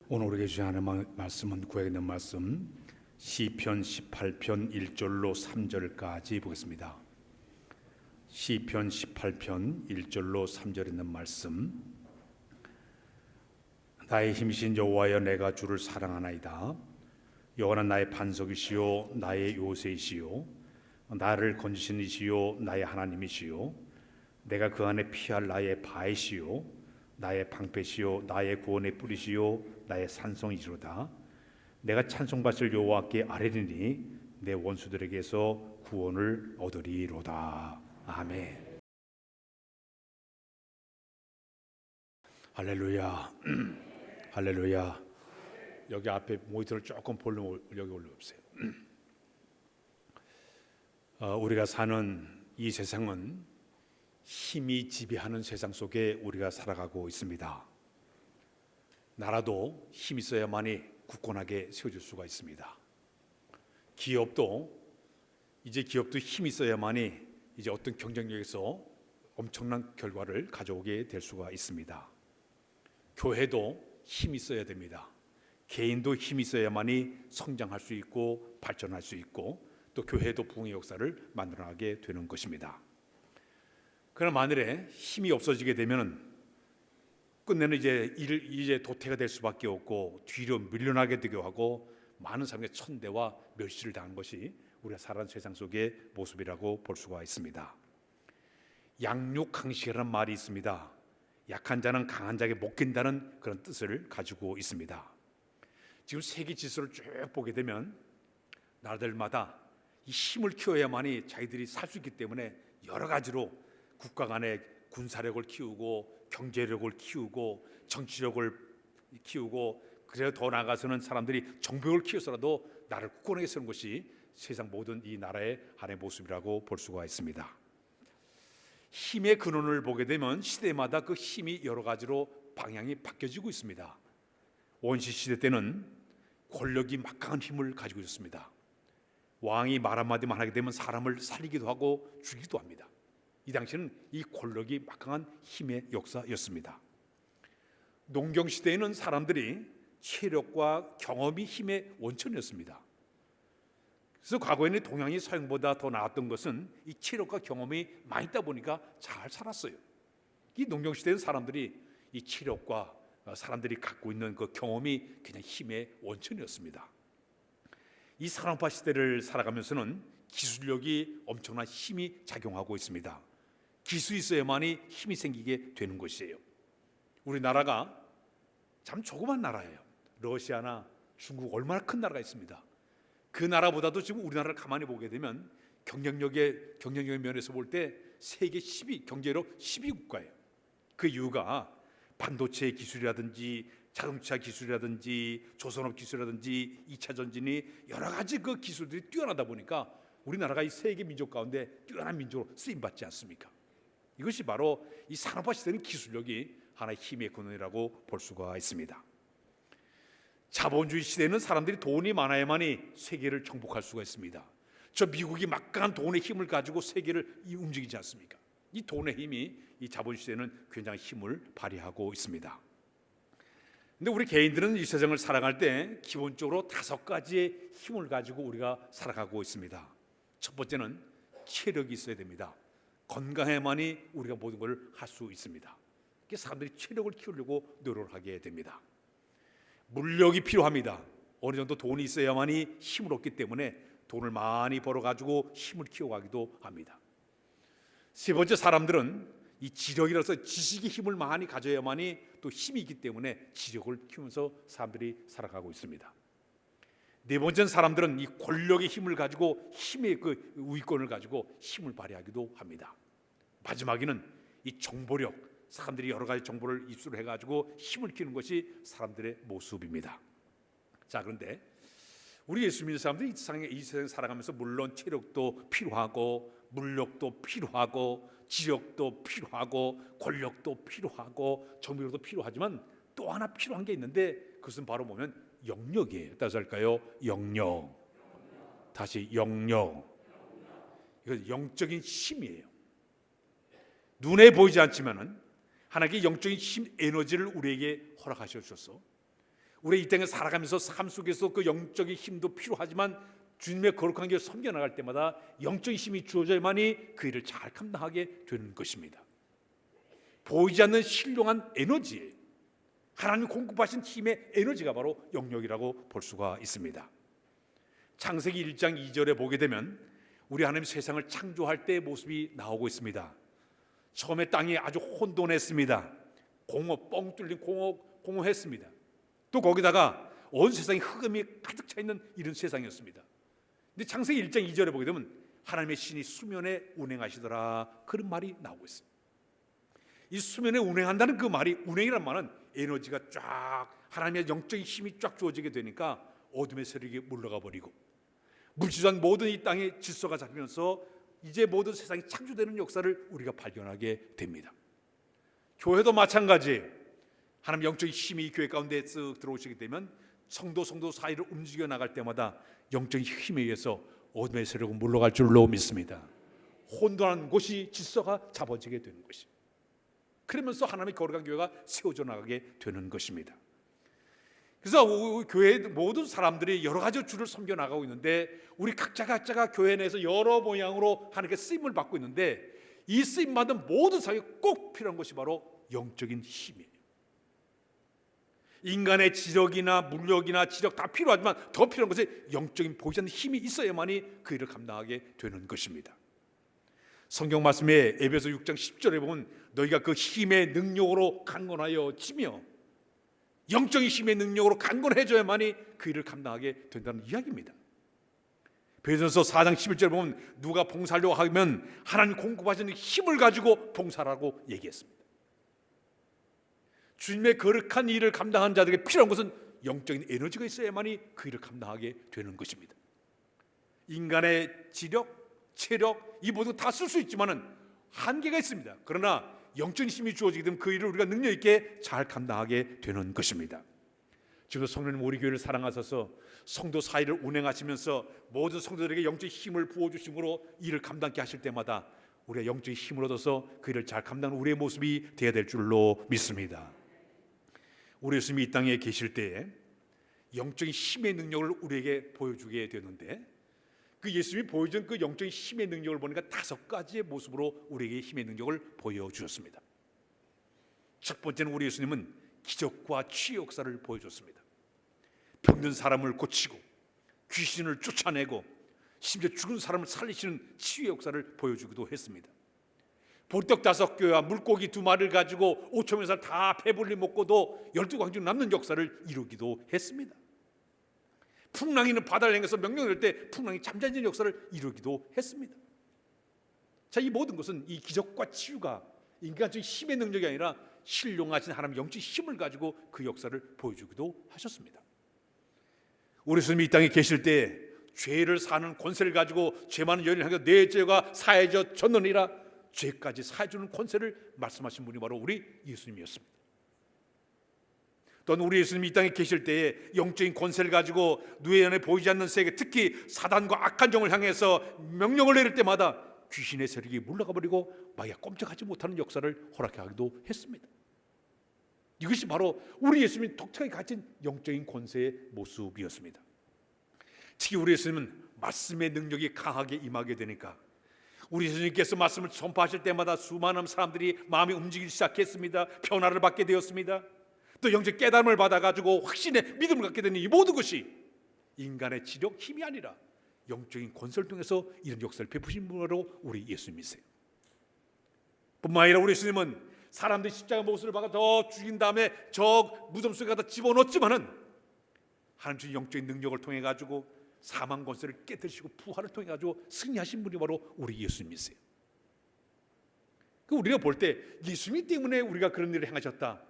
오늘 우리에게 주신 하나님의 말씀은 구약에 있는 말씀 시편 18편 1절로 3절까지 보겠습니다. 시편 18편 1절로 3절에 있는 말씀. 나의 힘이신 여호와여, 내가 주를 사랑하나이다. 여호와는 나의 반석이시요 나의 요새이시요 나를 건지신 이시요 나의 하나님이시요 내가 그 안에 피할 나의 바이시요 나의 방패시요 나의 구원의 뿌리시요 나의 산성이시로다. 내가 찬송받을 여호와께 아뢰리니 내 원수들에게서 구원을 얻으리로다. 아멘. 할렐루야. 할렐루야. 여기 앞에 모니터를 조금 볼륨 여기 올려보세요. 우리가 사는 이 세상은 힘이 지배하는 세상 속에 우리가 살아가고 있습니다. 나라도 힘이 있어야만이 굳건하게 세워질 수가 있습니다. 기업도 힘이 있어야만이 이제 어떤 경쟁력에서 엄청난 결과를 가져오게 될 수가 있습니다. 교회도 힘이 있어야 됩니다. 개인도 힘이 있어야만이 성장할 수 있고 발전할 수 있고 또 교회도 부흥의 역사를 만들어가게 되는 것입니다. 그러나 만일에 힘이 없어지게 되면 끝내는 이제 도태가 될 수밖에 없고 뒤로 밀려나게 되기도 하고 많은 사람의 천대와 멸시를 당한 것이 우리가 살아가는 세상 속의 모습이라고 볼 수가 있습니다. 양육강식이라는 말이 있습니다. 약한 자는 강한 자에게 못 낀다는 그런 뜻을 가지고 있습니다. 지금 세계 지수를 쭉 보게 되면 나라들마다 이 힘을 키워야만이 자기들이 살 수 있기 때문에 여러 가지로 국가 간의 군사력을 키우고 경제력을 키우고 정치력을 키우고 그래야 더 나아가서는 사람들이 정벽을 키워서라도 나라를 굳건하게 세우는 것이 세상 모든 이 나라의 하나의 모습이라고 볼 수가 있습니다. 힘의 근원을 보게 되면 시대마다 그 힘이 여러 가지로 방향이 바뀌어지고 있습니다. 원시 시대 때는 권력이 막강한 힘을 가지고 있었습니다. 왕이 말 한마디만 하게 되면 사람을 살리기도 하고 죽이기도 합니다. 이 당시는 이 권력이 막강한 힘의 역사였습니다. 농경 시대에는 사람들이 체력과 경험이 힘의 원천이었습니다. 그래서 과거에는 동양이 서양보다 더 나았던 것은 이 체력과 경험이 많이 있다 보니까 잘 살았어요. 이 농경 시대에는 사람들이 이 체력과 사람들이 갖고 있는 그 경험이 그냥 힘의 원천이었습니다. 이 산업화 시대를 살아가면서는 기술력이 엄청난 힘이 작용하고 있습니다. 기술이 있어야만이 힘이 생기게 되는 것이에요. 우리나라가 참 조그만 나라예요. 러시아나 중국 얼마나 큰 나라가 있습니다. 그 나라보다도 지금 우리나라를 가만히 보게 되면 경쟁력의 면에서 볼 때 세계 10위 경제력 10위 국가예요. 그 이유가 반도체 기술이라든지 자동차 기술이라든지 조선업 기술이라든지 2차 전진이 여러 가지 그 기술들이 뛰어나다 보니까 우리나라가 이 세계 민족 가운데 뛰어난 민족으로 쓰임받지 않습니까? 이것이 바로 이 산업화 시대는 기술력이 하나의 힘의 근원이라고 볼 수가 있습니다. 자본주의 시대는 사람들이 돈이 많아야만이 세계를 정복할 수가 있습니다. 저 미국이 막강한 돈의 힘을 가지고 세계를 움직이지 않습니까? 이 돈의 힘이 이 자본주의 시대는 굉장히 힘을 발휘하고 있습니다. 근데 우리 개인들은 이 세상을 살아갈 때 기본적으로 5가지의 힘을 가지고 우리가 살아가고 있습니다. 첫 번째는 체력이 있어야 됩니다. 건강해야만이 우리가 모든 걸 할 수 있습니다. 사람들이 체력을 키우려고 노력을 하게 됩니다. 물력이 필요합니다. 어느 정도 돈이 있어야만이 힘을 얻기 때문에 돈을 많이 벌어가지고 힘을 키워가기도 합니다. 세 번째, 사람들은 이 지력이라서 지식의 힘을 많이 가져야만이 또 힘이 있기 때문에 지력을 키우면서 사람들이 살아가고 있습니다. 네 번째는 사람들은 이 권력의 힘을 가지고 힘의 그 우위권을 가지고 힘을 발휘하기도 합니다. 마지막에는 이 정보력, 사람들이 여러 가지 정보를 입수를 해가지고 힘을 키우는 것이 사람들의 모습입니다. 자, 그런데 우리 예수 믿는 사람들이 이 세상에 살아가면서 물론 체력도 필요하고 물력도 필요하고 지력도 필요하고 권력도 필요하고 정보력도 필요하지만 또 하나 필요한 게 있는데 그것은 바로 보면 영역이에요. 따라서 할까요? 영역. 다시 영역. 이건 영적인 힘이에요. 눈에 보이지 않지만은 하나님께 영적인 힘, 에너지를 우리에게 허락하셔서 우리 이 땅에 살아가면서 삶 속에서 그 영적인 힘도 필요하지만 주님의 거룩한 길을 섬겨나갈 때마다 영적인 힘이 주어져야만이 그 일을 잘 감당하게 되는 것입니다. 보이지 않는 신령한 에너지, 하나님 공급하신 힘의 에너지가 바로 영역이라고 볼 수가 있습니다. 창세기 1장 2절에 보게 되면 우리 하나님 세상을 창조할 때의 모습이 나오고 있습니다. 처음에 땅이 아주 혼돈했습니다. 공허, 뻥 뚫린 공허했습니다. 또 거기다가 온 세상이 흑암이 가득 차 있는 이런 세상이었습니다. 근데 창세기 1장 2절에 보게 되면 하나님의 신이 수면에 운행하시더라, 그런 말이 나오고 있습니다. 이 수면에 운행한다는 그 말이, 운행이란 말은 에너지가 쫙, 하나님의 영적인 힘이 쫙 주어지게 되니까 어둠의 세력이 물러가 버리고 물질한 모든 이 땅의 질서가 잡히면서 이제 모든 세상이 창조되는 역사를 우리가 발견하게 됩니다. 교회도 마찬가지. 하나님 영적인 힘이 교회 가운데 쓱 들어오시게 되면 성도 사이를 움직여 나갈 때마다 영적인 힘에 의해서 어둠의 세력은 물러갈 줄로 믿습니다. 혼돈한 곳이 질서가 잡아지게 되는 것이, 그러면서 하나님의 거룩한 교회가 세워져 나가게 되는 것입니다. 그래서 교회 모든 사람들이 여러 가지 주를 섬겨 나가고 있는데 우리 각자가 교회 내에서 여러 모양으로 하나님께 쓰임을 받고 있는데 이 쓰임 받은 모든 사람이 꼭 필요한 것이 바로 영적인 힘이에요. 인간의 지력이나 물력이나 지력 다 필요하지만 더 필요한 것은 영적인 보이지 않는 힘이 있어야만이 그 일을 감당하게 되는 것입니다. 성경 말씀에 에베소 6장 10절에 보면 너희가 그 힘의 능력으로 강건하여 지며, 영적인 힘의 능력으로 강건해져야만이 그 일을 감당하게 된다는 이야기입니다. 베드로전서 4장 11절에 보면 누가 봉사하려고 하면 하나님 공급하시는 힘을 가지고 봉사라고 얘기했습니다. 주님의 거룩한 일을 감당하는 자들에게 필요한 것은 영적인 에너지가 있어야만이 그 일을 감당하게 되는 것입니다. 인간의 지력, 체력, 이 모든 다 쓸 수 있지만은 한계가 있습니다. 그러나 영적인 힘이 주어지게 되면 그 일을 우리가 능력 있게 잘 감당하게 되는 것입니다. 지금 성령님 우리 교회를 사랑하셔서 성도 사이를 운행하시면서 모든 성도들에게 영적인 힘을 부어주심으로 일을 감당케 하실 때마다 우리가 영적인 힘을 얻어서 그 일을 잘 감당하는 우리의 모습이 되어야 될 줄로 믿습니다. 우리 예수님이 이 땅에 계실 때에 영적인 힘의 능력을 우리에게 보여주게 되는데 그 예수님이 보여준 그 영적인 힘의 능력을 보니까 5가지의 모습으로 우리에게 힘의 능력을 보여주셨습니다. 첫 번째는 우리 예수님은 기적과 치유 역사를 보여줬습니다. 병든 사람을 고치고 귀신을 쫓아내고 심지어 죽은 사람을 살리시는 치유 역사를 보여주기도 했습니다. 보리떡 5개와 물고기 2마리를 가지고 5,000명 사람 다 배불리 먹고도 12광주 남는 역사를 이루기도 했습니다. 풍랑이는 바다를 향해서 명령을 할 때 풍랑이 잠잠해지는 역사를 이루기도 했습니다. 자, 이 모든 것은 이 기적과 치유가 인간적인 힘의 능력이 아니라 신령하신 하나님의 영적인 힘을 가지고 그 역사를 보여주기도 하셨습니다. 우리 예수님이 이 땅에 계실 때 죄를 사는 권세를 가지고 죄 많은 여인을 향해 내 죄가 사해졌느니라, 죄까지 사해주는 권세를 말씀하신 분이 바로 우리 예수님이었습니다. 또는 우리 예수님이 이 땅에 계실 때에 영적인 권세를 가지고 누에 안에 보이지 않는 세계, 특히 사단과 악한 종을 향해서 명령을 내릴 때마다 귀신의 세력이 물러가 버리고 마귀가 꼼짝하지 못하는 역사를 허락하기도 했습니다. 이것이 바로 우리 예수님이 독특하게 가진 영적인 권세의 모습이었습니다. 특히 우리 예수님은 말씀의 능력이 강하게 임하게 되니까 우리 예수님께서 말씀을 전파하실 때마다 수많은 사람들이 마음이 움직이기 시작했습니다. 변화를 받게 되었습니다. 또 영적 깨달음을 받아가지고 확신의 믿음을 갖게 되는 이 모든 것이 인간의 지력, 힘이 아니라 영적인 권세를 통해서 이런 역사를 베푸신 분으로 우리 예수님이세요. 뿐만 아니라 우리 예수님은 사람들이 십자가 못을 박아 더 죽인 다음에 저 무덤 속에 갖다 집어넣었지만은 하나님 주신 영적인 능력을 통해 가지고 사망 권세를 깨뜨리시고 부활을 통해 가지고 승리하신 분이 바로 우리 예수님이세요. 우리가 볼 때 예수님 때문에 우리가 그런 일을 행하셨다,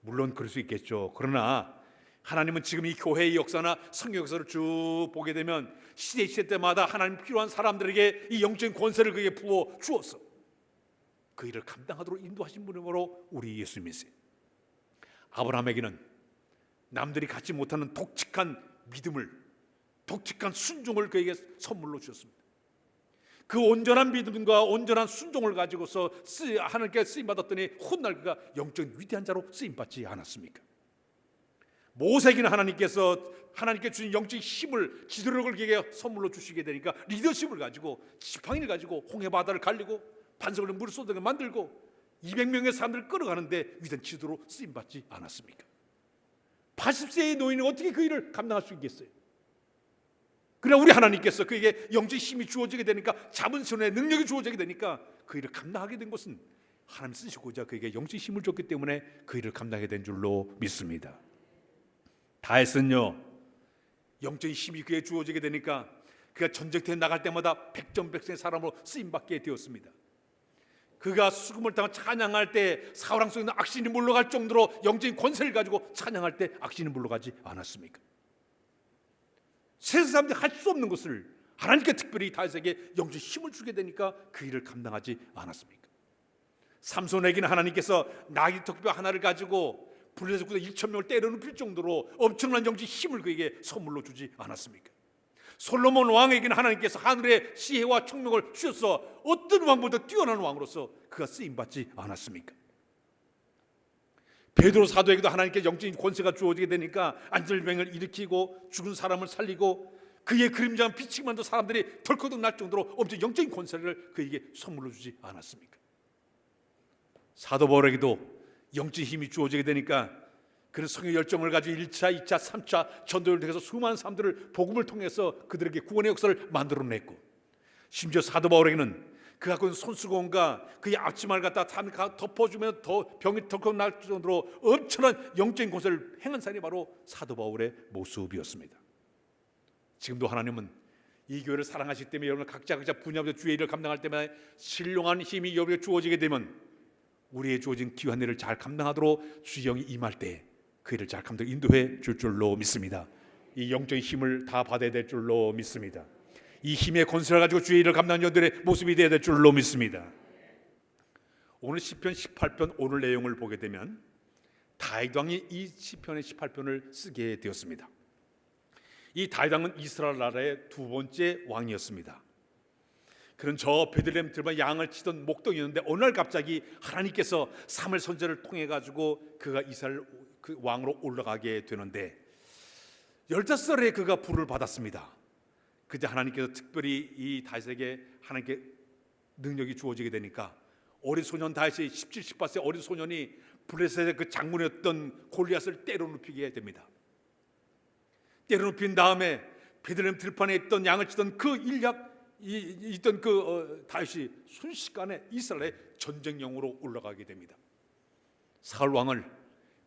물론 그럴 수 있겠죠. 그러나 하나님은 지금 이 교회의 역사나 성경 역사를 쭉 보게 되면 시대 때마다 하나님 필요한 사람들에게 이 영적인 권세를 그에게 부어 주었어. 그 일을 감당하도록 인도하신 분이 바로 우리 예수님이세요. 아브라함에게는 남들이 갖지 못하는 독특한 믿음을, 독특한 순종을 그에게 선물로 주셨습니다. 그 온전한 믿음과 온전한 순종을 가지고서 하나님께 쓰임받았더니 훗날 그가 영적인 위대한 자로 쓰임받지 않았습니까? 모세에게는 하나님께 주신 영적인 힘을 지도력을 그에게 선물로 주시게 되니까 리더십을 가지고 지팡이를 가지고 홍해 바다를 갈리고 반석을 물을 쏟아내게 만들고 200명의 사람들을 끌어가는데 위대한 지도로 쓰임받지 않았습니까? 80세의 노인은 어떻게 그 일을 감당할 수 있겠어요? 그러나 우리 하나님께서 그에게 영적인 힘이 주어지게 되니까, 잡은 손에 능력이 주어지게 되니까 그 일을 감당하게 된 것은 하나님 쓰시고자 그에게 영적인 힘을 줬기 때문에 그 일을 감당하게 된 줄로 믿습니다. 다윗은요, 영적인 힘이 그에게 주어지게 되니까 그가 전쟁터에 나갈 때마다 백전백승의 사람으로 쓰임받게 되었습니다. 그가 수금을 타고 찬양할 때 사울 왕 속에 있는 악신이 물러갈 정도로 영적인 권세를 가지고 찬양할 때 악신이 물러가지 않았습니까? 세상 사람들이 할 수 없는 것을 하나님께 특별히 다윗에게 영적인 힘을 주게 되니까 그 일을 감당하지 않았습니까? 삼손에게는 하나님께서 나귀 턱뼈 하나를 가지고 불에서 1,000명을 때려눕힐 정도로 엄청난 영적인 힘을 그에게 선물로 주지 않았습니까? 솔로몬 왕에게는 하나님께서 하늘의 지혜와 총명을 주셔서 어떤 왕보다 뛰어난 왕으로서 그가 쓰임받지 않았습니까? 베드로 사도에게도 하나님께 영적인 권세가 주어지게 되니까 안절병을 일으키고 죽은 사람을 살리고 그의 그림자한 빛이만도 사람들이 덜커덕 날 정도로 엄청 영적인 권세를 그에게 선물로 주지 않았습니까? 사도 바울에게도 영적인 힘이 주어지게 되니까 그런 성의 열정을 가지고 1차, 2차, 3차 전도를 통해서 수많은 사람들을 복음을 통해서 그들에게 구원의 역사를 만들어냈고, 심지어 사도 바울에게는 그 갖고 있는 손수건과 그의 앞치마를 갖다 덮어주면 더 병이 덜컥 날 정도로 엄청난 영적인 권세를 행한 사람이 바로 사도 바울의 모습이었습니다. 지금도 하나님은 이 교회를 사랑하시기 때문에 여러분 각자 분야별로 주의 일을 감당할 때마다 신령한 힘이 여러분에게 주어지게 되면 우리의 주어진 귀한 일을 잘 감당하도록 주의 영이 임할 때 그 일을 잘 감당 인도해 줄 줄로 믿습니다. 이 영적인 힘을 다 받아야 될 줄로 믿습니다. 이 힘의 권세를 가지고 주의 일을 감당하는 자들의 모습이 되어야 될 줄로 믿습니다. 오늘 시편 18편 오늘 내용을 보게 되면 다윗 왕이 이 시편의 18편을 쓰게 되었습니다. 이 다윗 왕은 이스라엘 나라의 두 번째 왕이었습니다. 그는 저 베들레헴 들만 양을 치던 목동이었는데 어느 날 갑자기 하나님께서 사무엘 선지자를 통해 가지고 그가 이스라엘 그 왕으로 올라가게 되는데 15살에 그가 부름을 받았습니다. 그때 하나님께서 특별히 이 다윗에게 하나님께 능력이 주어지게 되니까 어린 소년 다윗이 17, 18세 어린 소년이 블레셋의 그 장군이었던 골리앗을 때려눕히게 됩니다. 때려눕힌 다음에 베들레헴 들판에 있던 양을 치던 그 있던 다윗이 순식간에 이스라엘의 전쟁영으로 올라가게 됩니다. 사울 왕을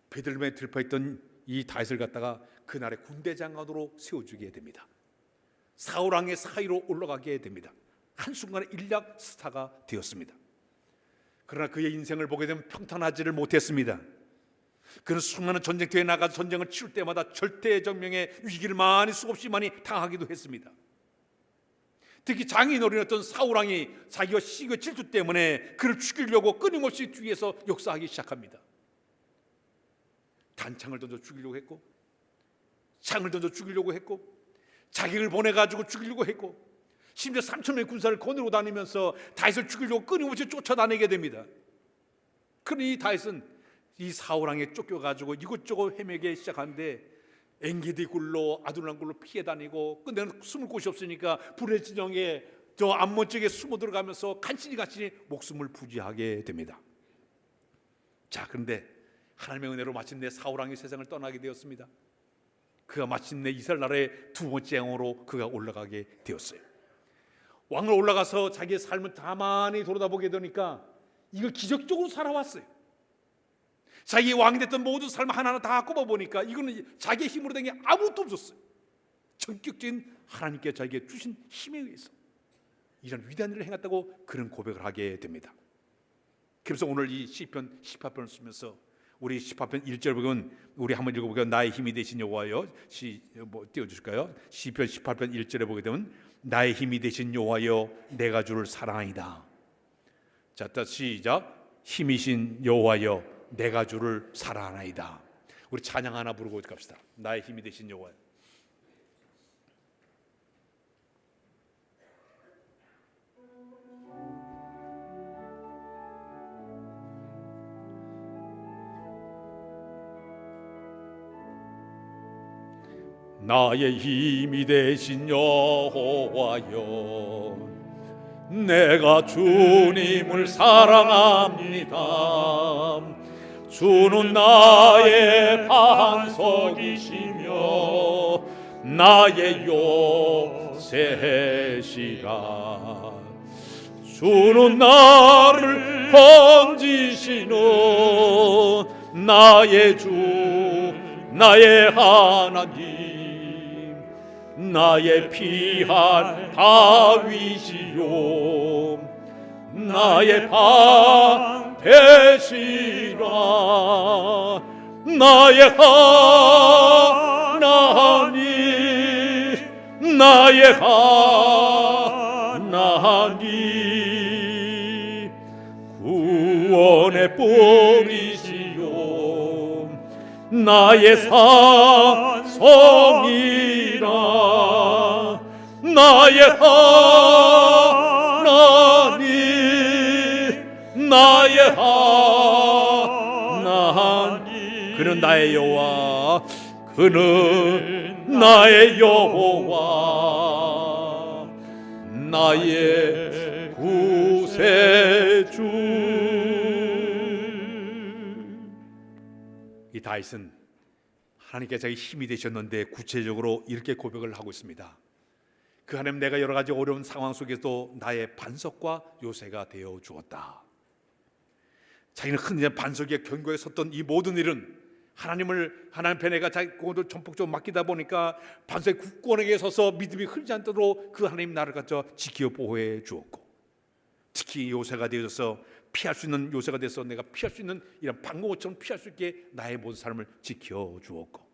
베들레헴에 들판에 있던 이 다윗을 갖다가 그날의 군대 장관으로 세워주게 됩니다. 사울 왕의 사이로 올라가게 됩니다. 한순간에 일약 스타가 되었습니다. 그러나 그의 인생을 보게 되면 평탄하지를 못했습니다. 그는 수많은 전쟁터에 나가서 전쟁을 치를 때마다 절대정명의 위기를 수없이 많이 당하기도 했습니다. 특히 장인어른이었던 사울 왕이 자기와 시기의 질투 때문에 그를 죽이려고 끊임없이 뒤에서 역사하기 시작합니다. 단창을 던져 죽이려고 했고, 창을 던져 죽이려고 했고, 자객을 보내가지고 죽이려고 했고, 심지어 3,000명의 군사를 거느리고 다니면서 다윗을 죽이려고 끊임없이 쫓아다니게 됩니다. 그러니 다윗은 이 사울 왕에 쫓겨가지고 이곳저곳 헤매기 시작하는데 엔게디 굴로 아둘람 굴로 피해 다니고, 근데는 숨을 곳이 없으니까 불의 진영에 저 암몬 쪽에 숨어 들어가면서 간신히 목숨을 부지하게 됩니다. 자, 그런데 하나님의 은혜로 마침내 사울 왕이 세상을 떠나게 되었습니다. 그가 마침내 이스라엘 나라의 두 번째 왕으로 그가 올라가게 되었어요. 왕으로 올라가서 자기의 삶을 가만히 돌아다보게 되니까 이걸 기적적으로 살아왔어요. 자기 왕이 됐던 모든 삶을 하나하나 다 꼽아보니까 이거는 자기의 힘으로 된 게 아무것도 없었어요. 전격적인 하나님께 자기에게 주신 힘에 의해서 이런 위대한 일을 행했다고 그런 고백을 하게 됩니다. 그래서 오늘 이 시편 18편을 쓰면서 우리 18편 1절 보면 우리 한번 읽어볼까요? 나의 힘이 되신 여호와여, 띄워주실까요? 시편 18편 1절에 보게 되면 나의 힘이 되신 여호와여 내가 주를 사랑하이다. 자, 시작. 힘이신 여호와여 내가 주를 사랑하나이다. 우리 찬양 하나 부르고 갑시다. 나의 힘이 되신 여호와여. 나의 힘이 되신 여호와여, 내가 주님을 사랑합니다. 주는 나의 반석이시며 나의 요새시라. 주는 나를 건지시는 나의 주, 나의 하나님, 나의 피할 다윗이요, 나의 방 되시라. 나의 하나님, 나의 하나님, 구원의 뿌리시요, 나의 산성이라. 나의 하나님, 나의 하나님, 그는 나의 여호와, 그는 나의 여호와, 나의 구세주. 이 다윗은 하나님께 자기 힘이 되셨는데 구체적으로 이렇게 고백을 하고 있습니다. 그 하나님, 내가 여러 가지 어려운 상황 속에서도 나의 반석과 요새가 되어 주었다. 자기는 흔히 반석의 견고에 섰던 이 모든 일은 하나님 앞에 내가 자기 공을 전폭적으로 맡기다 보니까 반석의 굳건하게 서서 믿음이 흐르지 않도록 그 하나님 나를 갖다 지켜 보호해 주었고, 특히 요새가 되어서 피할 수 있는 요새가 돼서 내가 피할 수 있는 이런 방공호처럼 피할 수 있게 나의 모든 삶을 지켜 주었고,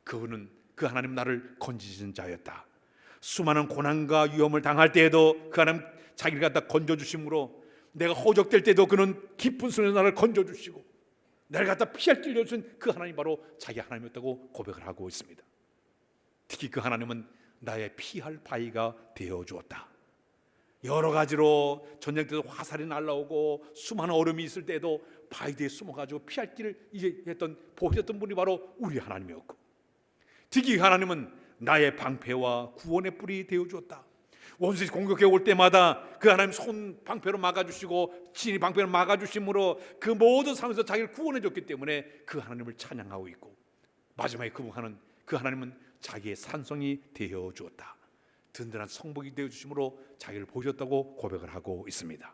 그분은 그 하나님 나를 건지신 자였다. 수많은 고난과 위험을 당할 때에도 그 하나님 자기를 갖다 건져주심으로, 내가 호적될 때도 그는 깊은 손에 나를 건져주시고 나를 갖다 피할 길 열어준 그 하나님, 바로 자기 하나님이었다고 고백을 하고 있습니다. 특히 그 하나님은 나의 피할 바위가 되어 주었다. 여러 가지로 전쟁 때도 화살이 날라오고 수많은 얼음이 있을 때도 바위 뒤에 숨어가지고 피할 길을 이제 했던 보셨던 분이 바로 우리 하나님이었고, 특히 하나님은 나의 방패와 구원의 뿔이 되어 주었다. 원수들이 공격해 올 때마다 그 하나님 손 방패로 막아주시고 진이 방패로 막아주심으로 그 모든 상황에서 자기를 구원해 줬기 때문에 그 하나님을 찬양하고 있고, 마지막에 그 하나님은 자기의 산성이 되어 주었다. 든든한 성복이 되어 주심으로 자기를 보여줬다고 고백을 하고 있습니다.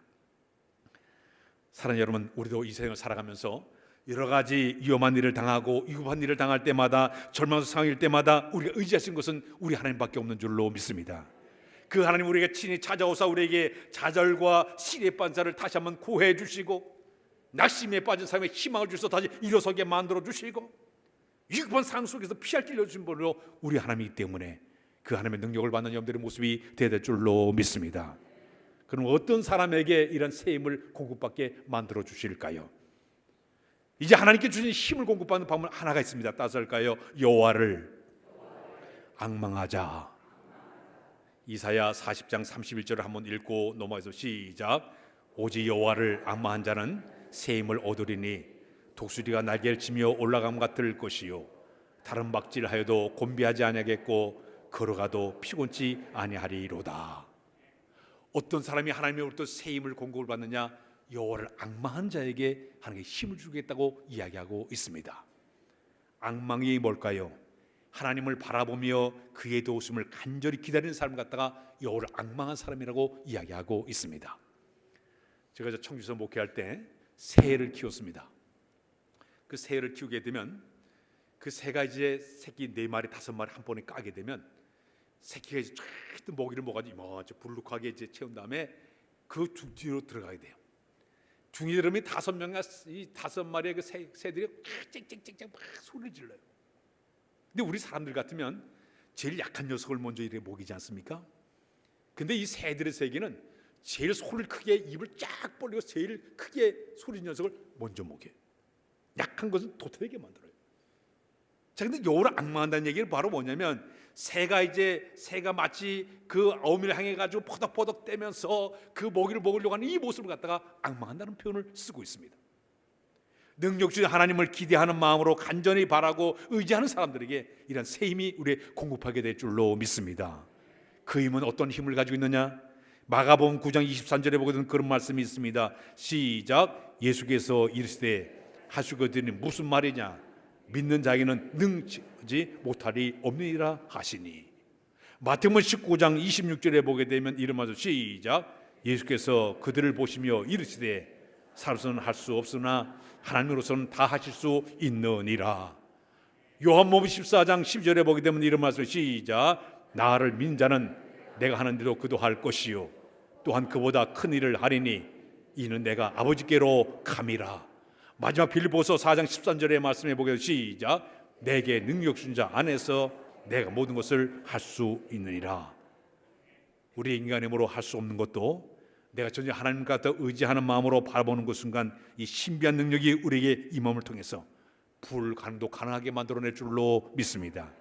사랑하는 여러분, 우리도 이 세상을 살아가면서 여러 가지 위험한 일을 당하고 위급한 일을 당할 때마다, 절망의 상황일 때마다 우리가 의지하신 것은 우리 하나님밖에 없는 줄로 믿습니다. 그 하나님 우리에게 친히 찾아오사 우리에게 좌절과 시리의 반사를 다시 한번 구해 주시고, 낙심에 빠진 삶에 희망을 주셔서 다시 일어서게 만들어 주시고, 위급한 상황 속에서 피할 길을 주신 분으로 우리 하나님이기 때문에 그 하나님의 능력을 받는 여러분들의 모습이 되야 될 줄로 믿습니다. 그럼 어떤 사람에게 이런 새 힘을 공급받게 만들어 주실까요? 이제 하나님께 주신 힘을 공급받는 방법 하나가 있습니다. 따서 할까요? 여호와를 앙망하자. 이사야 40장 31절을 한번 읽고 넘어가서 시작. 오직 여호와를 앙망한 자는 새 힘을 얻으리니 독수리가 날개를 치며 올라감 같을 것이요, 다른 박질하여도 곤비하지 아니하겠고 걸어가도 피곤치 아니하리로다. 어떤 사람이 하나님으로부터 새 힘을 공급을 받느냐? 여호와를 앙망한 자에게 하나님께 힘을 주겠다고 이야기하고 있습니다. 앙망이 뭘까요? 하나님을 바라보며 그의 도우심을 간절히 기다리는 사람 갖다가 여호와를 앙망한 사람이라고 이야기하고 있습니다. 제가 청주에서 목회할 때 새를 키웠습니다. 그 새를 키우게 되면 그 새가 이제 새끼 4마리 5마리 한 번에 까게 되면 새끼가 이제 쫙 먹이를 먹어가지고 불룩하게 이제 채운 다음에 그 둥지로 들어가게 돼요. 둥이 들으면 5마리의 그 새들이 짹짹짹짹 막 소리를 질러요. 근데 우리 사람들 같으면 제일 약한 녀석을 먼저 이렇게 먹이지 않습니까? 근데 이 새들의 세계는 제일 소리를 크게, 입을 쫙 벌리고 제일 크게 소리 녀석을 먼저 먹여요. 약한 것은 도태되게 만들어요. 자, 근데 여호와를 앙망한다는 얘기는 바로 뭐냐면, 새가 마치 그 어미를 향해 가지고 포덕포덕 떼면서 그 먹이를 먹으려고 하는 이 모습을 갖다가 앙망한다는 표현을 쓰고 있습니다. 능력 주신 하나님을 기대하는 마음으로 간절히 바라고 의지하는 사람들에게 이런 새 힘이 우리에 공급하게 될 줄로 믿습니다. 그 힘은 어떤 힘을 가지고 있느냐? 마가복음 9장 23절에 보게 되면 그런 말씀이 있습니다. 시작. 예수께서 이르시되 하시거든요 무슨 말이냐? 믿는 자에게는 능지 못하리 없느니라 하시니. 마태복음 19장 26절에 보게 되면 이런 말씀. 시작. 예수께서 그들을 보시며 이르시되 사람으로서는 할 수 없으나 하나님으로서는 다 하실 수 있느니라. 요한복음 14장 10절에 보게 되면 이런 말씀. 시작. 나를 믿는 자는 내가 하는 대로 그도 할 것이요 또한 그보다 큰 일을 하리니 이는 내가 아버지께로 감이라. 마지막 빌립보서 4장 13절의 말씀해 보게 되면 시작. 내게 능력 주신 자 안에서 내가 모든 것을 할 수 있느니라. 우리 인간의 힘으로 할 수 없는 것도 내가 전혀 하나님과 더 의지하는 마음으로 바라보는 그 순간 이 신비한 능력이 우리에게 임함을 통해서 불가능도 가능하게 만들어낼 줄로 믿습니다.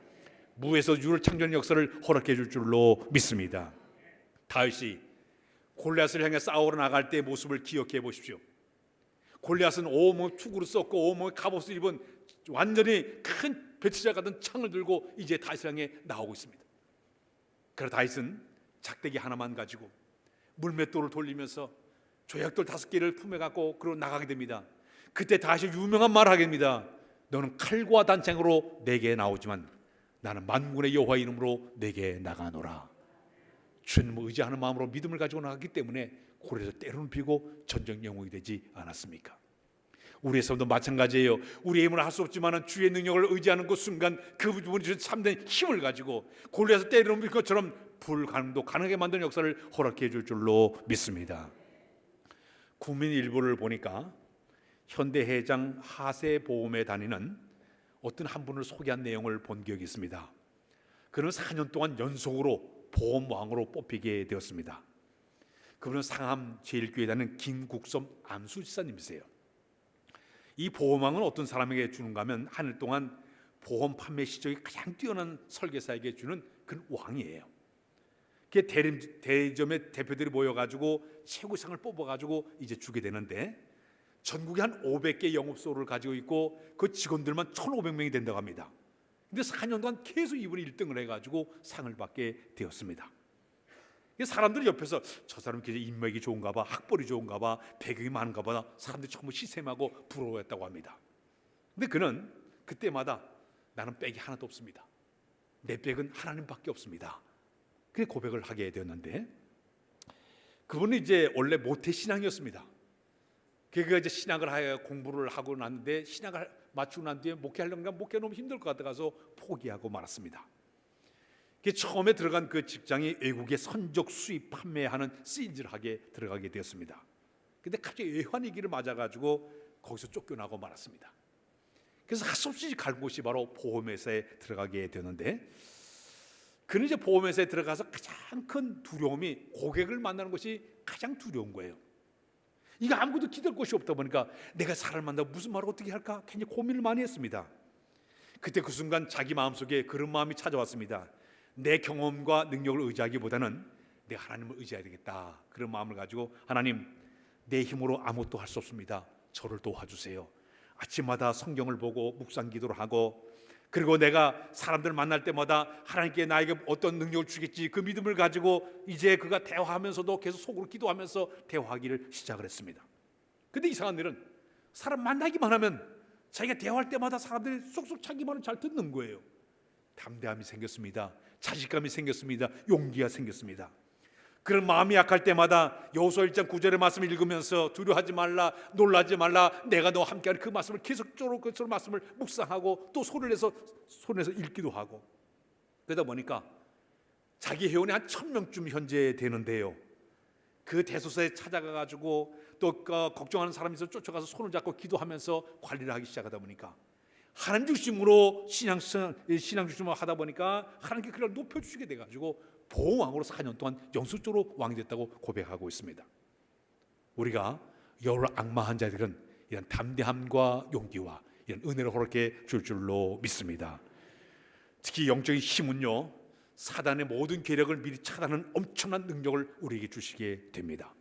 무에서 유를 창조하는 역사를 허락해 줄 줄로 믿습니다. 다윗이 골리앗을 향해 싸우러 나갈 때의 모습을 기억해 보십시오. 골리앗은 온몸 투구로 썼고 온몸에 갑옷을 입은 완전히 큰 배치자 같은 창을 들고 이제 다윗을 향해 나오고 있습니다. 그러나 다윗은 작대기 하나만 가지고 물맷돌을 돌리면서 조약돌 5개를 품에 갖고 그러고 나가게 됩니다. 그때 다윗이 유명한 말을 하게 됩니다. 너는 칼과 단창으로 내게 나오지만 나는 만군의 여호와의 이름으로 내게 나가노라. 주님을 의지하는 마음으로 믿음을 가지고 나갔기 때문에 고리에서 때로는 비고 전쟁 영웅이 되지 않았습니까? 우리의 삶도 마찬가지예요. 우리의 힘으로 할 수 없지만 주의 능력을 의지하는 그 순간 그분이 주신 참된 힘을 가지고 골리앗을 때리는 것처럼 불가능도 가능하게 만드는 역사를 허락해 줄 줄로 믿습니다. 국민일보를 보니까 현대해장 하세보험에 다니는 어떤 한 분을 소개한 내용을 본 기억이 있습니다. 그는 4년 동안 연속으로 보험왕으로 뽑히게 되었습니다. 그분은 상암 제일교회에 다니는 김국섬 안수지사님이세요. 이 보험왕은 어떤 사람에게 주는가 하면 한 해 동안 보험 판매 실적이 가장 뛰어난 설계사에게 주는 그런 왕이에요. 대리점의 대표들이 모여가지고 최고상을 뽑아가지고 이제 주게 되는데 전국에 한 500개 영업소를 가지고 있고 그 직원들만 1,500명이 된다고 합니다. 근데 4년 동안 계속 이분이 1등을 해가지고 상을 받게 되었습니다. 사람들이 옆에서 저 사람 인맥이 좋은가 봐, 학벌이 좋은가 봐, 배경이 많은가 봐 사람들이 전부 시샘하고 부러워했다고 합니다. 근데 그는 그때마다 나는 백이 하나도 없습니다. 내 백은 하나님밖에 없습니다. 그렇게 고백을 하게 되었는데 그분은 이제 원래 모태신앙이었습니다. 그가 이제 신학을 하여 공부를 하고 났는데 신학을 마치고 난 뒤에 목회하려니까 목회 너무 힘들 것 같아서 포기하고 말았습니다. 처음에 들어간 그 직장이 외국에 선적 수입 판매하는 세일즈를 하게 들어가게 되었습니다. 근데 갑자기 외환위기를 맞아가지고 거기서 쫓겨나고 말았습니다. 그래서 할 수 없이 갈 곳이 바로 보험회사에 들어가게 되는데 그는 이제 보험회사에 들어가서 가장 큰 두려움이 고객을 만나는 것이 가장 두려운 거예요. 이거 아무것도 기댈 곳이 없다 보니까 내가 사람을 만나고 무슨 말을 어떻게 할까 굉장히 고민을 많이 했습니다. 그때 그 순간 자기 마음속에 그런 마음이 찾아왔습니다. 내 경험과 능력을 의지하기보다는 내가 하나님을 의지해야 되겠다. 그런 마음을 가지고 하나님 내 힘으로 아무것도 할 수 없습니다. 저를 도와주세요. 아침마다 성경을 보고 묵상 기도를 하고 그리고 내가 사람들을 만날 때마다 하나님께 나에게 어떤 능력을 주겠지 그 믿음을 가지고 이제 그가 대화하면서도 계속 속으로 기도하면서 대화하기를 시작을 했습니다. 근데 이상한 일은 사람 만나기만 하면 자기가 대화할 때마다 사람들이 쏙쏙 자기 말을 잘 듣는 거예요. 담대함이 생겼습니다. 자신감이 생겼습니다. 용기가 생겼습니다. 그런 마음이 약할 때마다 여호수아 1장 9절의 말씀을 읽으면서 두려워하지 말라, 놀라지 말라, 내가 너와 함께하는 그 말씀을 계속적으로 그 말씀을 묵상하고 또 손을 내서 읽기도 하고 그러다 보니까 자기 회원이 한 1,000명쯤 현재 되는데요. 그 대소사에 찾아가가지고 또 걱정하는 사람이 있어 쫓아가서 손을 잡고 기도하면서 관리를 하기 시작하다 보니까 하나님 중심으로 신앙 중심으로 하다 보니까 하나님께 그를 높여주시게 돼가지고 보험왕으로 4년 동안 영수적으로 왕이 됐다고 고백하고 있습니다. 우리가 여호와를 앙망한 자들은 이런 담대함과 용기와 이런 은혜를 허락해 줄 줄로 믿습니다. 특히 영적인 힘은요 사단의 모든 계략을 미리 차단하는 엄청난 능력을 우리에게 주시게 됩니다.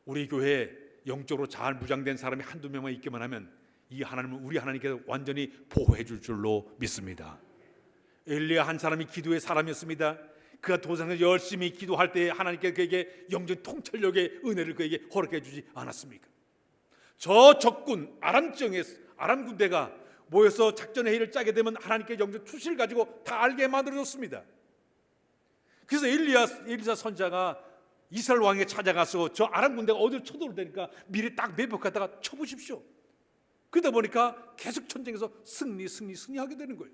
우리 교회에 영적으로 잘 무장된 사람이 한두 명만 있기만 하면 이 하나님은 우리 하나님께서 완전히 보호해 줄 줄로 믿습니다. 엘리야 한 사람이 기도의 사람이었습니다. 그가 도상에서 열심히 기도할 때 하나님께서 그에게 영적 통찰력의 은혜를 그에게 허락해 주지 않았습니까? 저 적군 아람 군대가 모여서 작전 회의를 짜게 되면 하나님께 영적 투시를 가지고 다 알게 만들어줬습니다. 그래서 엘리사 선자가 이스라엘 왕에게 찾아가서 저 아람 군대가 어디를 쳐들어올 테니까 미리 딱 매복하다가 쳐보십시오. 그러다 보니까 계속 전쟁에서 승리하게 되는 거예요.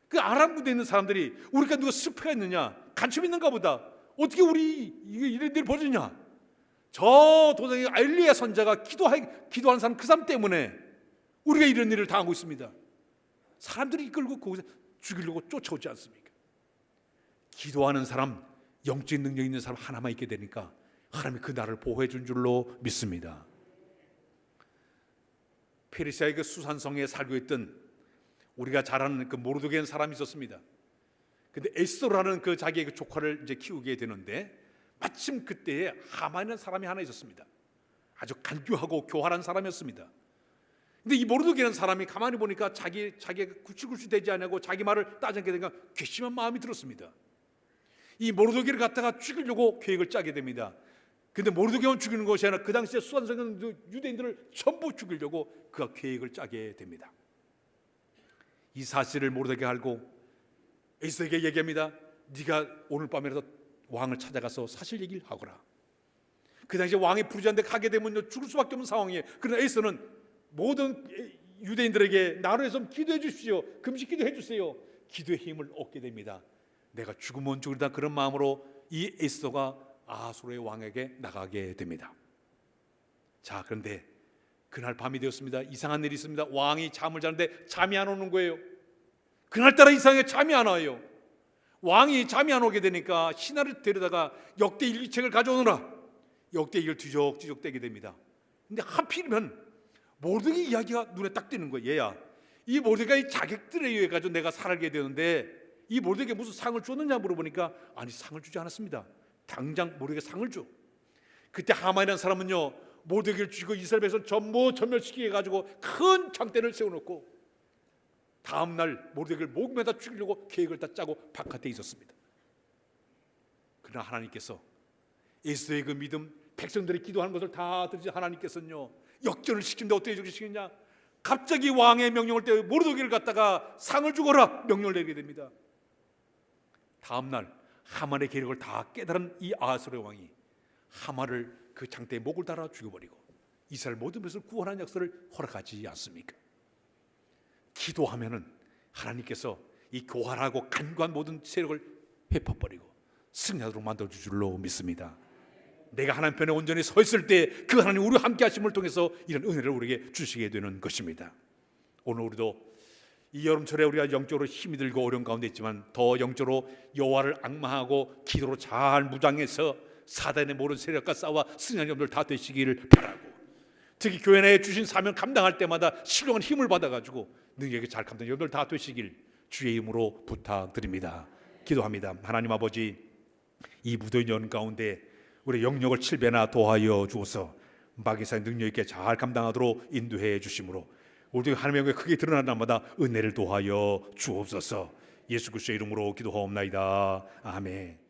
그 아람 군대에 있는 사람들이 우리가 누가 스패가 있느냐, 간첩이 있는가 보다, 어떻게 우리 이런 일이 벌어지냐, 저 도장의 엘리야 선자가 기도하는 사람 그 사람 때문에 우리가 이런 일을 당하고 있습니다. 사람들이 이끌고 거기서 죽이려고 쫓아오지 않습니까? 기도하는 사람, 영적인 능력 있는 사람 하나만 있게 되니까 하나님이 그 나라를 보호해 준 줄로 믿습니다. 페르시아의 그 수산성에 살고 있던 우리가 잘 아는 그 모르드게라는 사람이 있었습니다. 근데 에스더라는 그 자기의 그 조카를 이제 키우게 되는데 마침 그때에 하만이라는 사람이 하나 있었습니다. 아주 간교하고 교활한 사람이었습니다. 근데 이 모르드게라는 사람이 가만히 보니까 자기가 굴치굴치 되지 않고 자기 말을 따지게 되니까 괘씸한 마음이 들었습니다. 이 모르드게를 갖다가 죽이려고 계획을 짜게 됩니다. 근데 모르드게만 죽이는 것이 아니라 그 당시에 수산성은 유대인들을 전부 죽이려고 그가 계획을 짜게 됩니다. 이 사실을 모르드게가 알고 에스더에게 얘기합니다. 네가 오늘 밤이라도 왕을 찾아가서 사실 얘기를 하거라. 그 당시에 왕이 부르지 않는데 가게 되면 죽을 수밖에 없는 상황이에요. 그러나 에스더는 모든 유대인들에게 나로 해서 기도해 주십시오, 금식 기도해 주세요, 기도의 힘을 얻게 됩니다. 내가 죽으면 죽으리다 그런 마음으로 이 에스더가 아수르의 왕에게 나가게 됩니다. 자, 그런데 그날 밤이 되었습니다. 이상한 일이 있습니다. 왕이 잠을 자는데 잠이 안 오는 거예요. 그날따라 이상하게 잠이 안 와요. 왕이 잠이 안 오게 되니까 신하를 데려다가 역대 일기책을 가져오느라 역대 일기를 뒤적뒤적 떼게 됩니다. 근데 하필이면 모르드게 이야기가 눈에 딱 띄는 거예요. 얘야, 이 모르드게의 자객들에 의해 가지고 내가 살게 되는데 이 모르드게 무슨 상을 줬느냐 물어보니까 아니, 상을 주지 않았습니다. 당장 모르드게 상을 줘. 그때 하만이라는 사람은요, 모르드게를 죽이고 이스라엘 백성 전부 전멸시키게 해가지고 큰 장대를 세워놓고 다음날 모르드게를 목매다 죽이려고 계획을 다 짜고 바깥에 있었습니다. 그러나 하나님께서 에스더의 그 믿음, 백성들이 기도하는 것을 다 들으시 하나님께서는요 역전을 시킨다. 어떻게 시키냐, 갑자기 왕의 명령을 때 모르드게를 갖다가 상을 주거라 명령을 내리게 됩니다. 다음날 하만의 계획을 다 깨달은 이 아하스로의 왕이 하만을 그 장대에 목을 달아 죽여버리고 이스라엘 모든 것을 구원하는 역사를 허락하지 않습니까? 기도하면은 하나님께서 이 교활하고 간과한 모든 세력을 회파버리고 승리하도록 만들어줄 줄로 믿습니다. 내가 하나님 편에 온전히 서 있을 때 그 하나님 우리와 함께 하심을 통해서 이런 은혜를 우리에게 주시게 되는 것입니다. 오늘 우리도 이 여름철에 우리가 영적으로 힘이 들고 어려운 가운데 있지만 더 영적으로 여호와를 앙망하고 기도로 잘 무장해서 사단의 모든 세력과 싸워 승리하는 여러분들 다 되시기를 바라고, 특히 교회 내에 주신 사명 감당할 때마다 신령한 힘을 받아가지고 능력이 잘 감당하는 여러분들 다 되시길 주의 이름으로 부탁드립니다. 기도합니다. 하나님 아버지, 이 무더운 여름 가운데 우리 영역을 7배나 더하여 주어서 마귀사의 능력 있게 잘 감당하도록 인도해 주심으로 우리 하나님의 영광이 크게 드러나는 날마다 은혜를 더하여 주옵소서. 예수 그리스도의 이름으로 기도하옵나이다. 아멘.